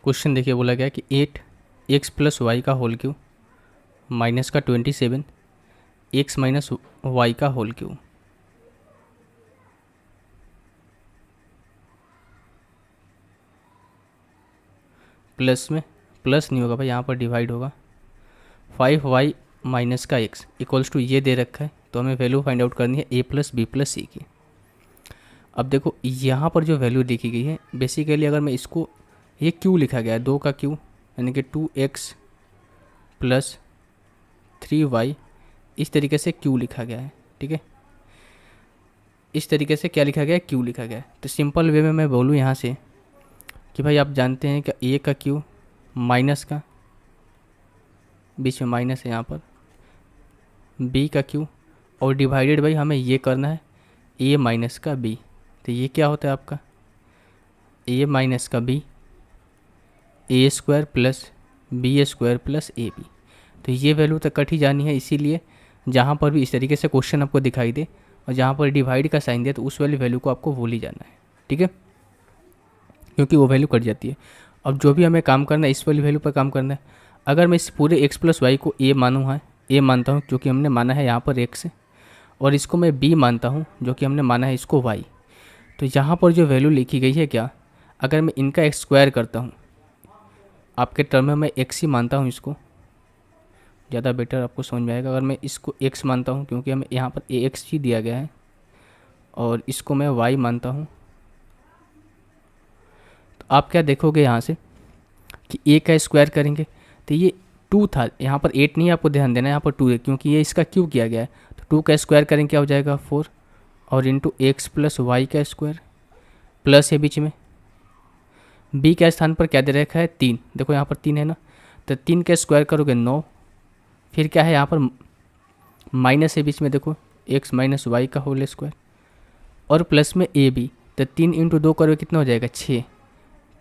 Question देखिए बोला गया कि 8x प्लस वाई का होल क्यूब माइनस का 27 x माइनस वाई का होल क्यूब। प्लस में प्लस नहीं होगा भाई, यहाँ पर डिवाइड होगा। 5y माइनस का x इक्वल्स टू ये दे रखा है, तो हमें वैल्यू फाइंड आउट करनी है a प्लस बी प्लस सी की। अब देखो यहाँ पर जो वैल्यू देखी गई है, बेसिकली अगर मैं इसको, ये क्यू लिखा गया है 2 का क्यू यानी कि 2x प्लस 3y, इस तरीके से क्यू लिखा गया है। ठीक है, इस तरीके से क्या लिखा गया है, क्यू लिखा गया है। तो सिंपल वे में मैं बोलूँ यहाँ से कि भाई आप जानते हैं कि a का क्यू माइनस का, बीच में माइनस है यहाँ पर, b का क्यू और डिवाइडेड बाई हमें ये करना है a माइनस का b। तो ये क्या होता है आपका a माइनस का b, a square plus B square plus a b. तो ये वैल्यू तक कट ही जानी है, इसीलिए जहाँ पर भी इस तरीके से क्वेश्चन आपको दिखाई दे और जहाँ पर डिवाइड का साइन दे तो उस वाली वैल्यू को आपको भूल ही जाना है। ठीक है, क्योंकि वो वैल्यू कट जाती है। अब जो भी हमें काम करना है इस वाली वैल्यू पर काम करना है। अगर मैं इस पूरे x प्लस वाई को a मानता हूँ जो कि हमने माना है यहाँ पर x, और इसको मैं b मानता हूँ जो कि हमने माना है इसको y, तो यहाँ पर जो वैल्यू लिखी गई है क्या, अगर मैं इनका x स्क्वायर करता हूँ, आपके टर्म में मैं x ही मानता हूँ, इसको ज़्यादा बेटर आपको समझ में आएगा। अगर मैं इसको x मानता हूँ क्योंकि हमें यहाँ पर ax ही दिया गया है, और इसको मैं y मानता हूँ, तो आप क्या देखोगे यहाँ से कि a का स्क्वायर करेंगे तो ये 2 था, यहाँ पर 8 नहीं, आपको ध्यान देना है यहाँ पर 2 है क्योंकि ये इसका क्यूब किया गया है। तो 2 का स्क्वायर करेंगे क्या हो जाएगा 4, और इंटू एक्स प्लस वाई का स्क्वायर, प्लस है बीच में, b के स्थान पर क्या दे रखा है 3, देखो यहाँ पर 3 है ना, तो 3 का स्क्वायर करोगे 9, फिर क्या है यहाँ पर माइनस है बीच में, देखो x माइनस वाई का होल स्क्वायर, और प्लस में ए बी। तो 3 इंटू 2 करोगे कितना हो जाएगा 6,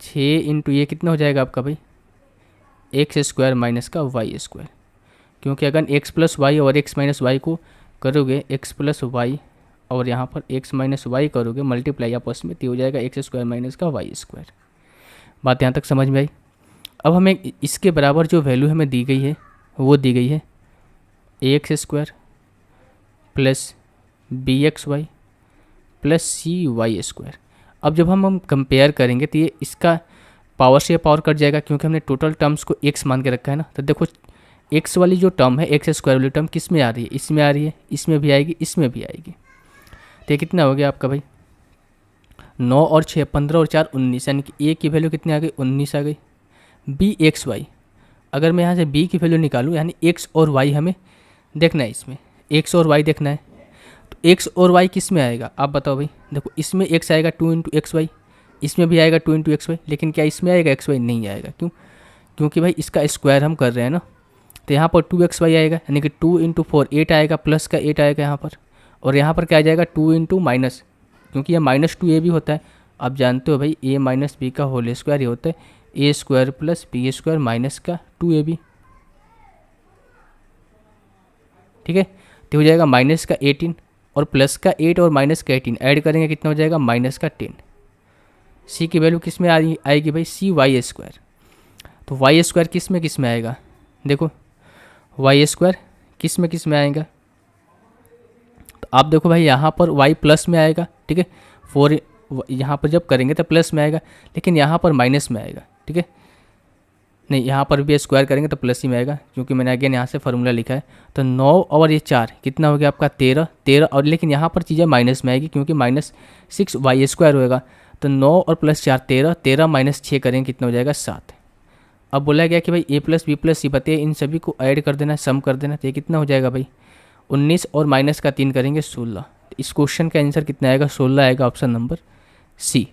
6 इंटू ये कितना हो जाएगा आपका भाई एक्स स्क्वायर माइनस का वाई स्क्वायर, क्योंकि अगर x प्लस वाई और x माइनस वाई को करोगे x प्लस वाई और यहाँ पर x माइनस वाई करोगे मल्टीप्लाई आपस में, तो हो जाएगा एक्स स्क्वायर माइनस का वाई स्क्वायर। बात यहाँ तक समझ में आई। अब हमें इसके बराबर जो वैल्यू हमें दी गई है वो दी गई है X square plus B X Y plus C Y square. अब जब हम कंपेयर करेंगे तो ये इसका पावर से पावर कट जाएगा क्योंकि हमने टोटल टर्म्स को x मान के रखा है ना। तो देखो x वाली जो टर्म है, एक्स स्क्वायर वाली टर्म किस में आ रही है, इसमें आ रही है, इसमें भी आएगी, इसमें भी आएगी। तो ये कितना हो गया आपका भाई 9 और 6 15 और 4 19, यानी कि a की वैल्यू कितनी आ गई 19 आ गई। बी एक्स वाई, अगर मैं यहाँ से b की वैल्यू निकालूँ, यानी x और y हमें देखना है, इसमें x और y देखना है, तो x और y किस में आएगा आप बताओ भाई। देखो इसमें x आएगा 2 इंटू एक्स वाई, इसमें भी आएगा 2 इंटू एक्स वाई, लेकिन क्या इसमें आएगा एक्स वाई नहीं आएगा। क्यों, क्योंकि भाई इसका स्क्वायर हम कर रहे हैं ना, तो यहाँ पर 2 XY आएगा, यानी कि 2 इंटू 4 8 आएगा, प्लस का 8 आएगा यहाँ पर, और यहाँ पर क्या आ जाएगा 2 इंटू माइनस, क्योंकि यह माइनस 2a भी होता है। आप जानते हो भाई a माइनस बी का होल स्क्वायर ये होता है A square plus B square minus का 2ab। ठीक है, तो हो जाएगा माइनस का 18 और प्लस का 8 और माइनस का 18 ऐड करेंगे कितना हो जाएगा माइनस का 10। सी की वैल्यू किस में आएगी भाई सी वाई स्क्वायर। तो वाई स्क्वायर किस में आएगा, देखो वाई स्क्वायर किस में आएगा, तो आप देखो भाई यहाँ पर y प्लस में आएगा। ठीक है, 4 यहाँ पर जब करेंगे तो प्लस में आएगा, लेकिन यहाँ पर माइनस में आएगा। ठीक है, नहीं यहाँ पर भी स्क्वायर करेंगे तो प्लस ही में आएगा, क्योंकि मैंने अगेन यहाँ से फार्मूला लिखा है। तो 9 और ये 4 कितना हो गया आपका 13 और लेकिन यहाँ पर चीज़ें माइनस में आएगी क्योंकि माइनस 6 वाई स्क्वायर होएगा। तो 9 और प्लस 4 13 माइनस 6 करेंगे कितना हो जाएगा 7। अब बोला गया कि भाई a प्लस बी प्लस सी बताइए, इन सभी को ऐड कर देना, सम कर देना, तो ये कितना हो जाएगा भाई 19 और माइनस का 3 करेंगे 16। इस क्वेश्चन का आंसर कितना आएगा 16 आएगा, ऑप्शन नंबर सी।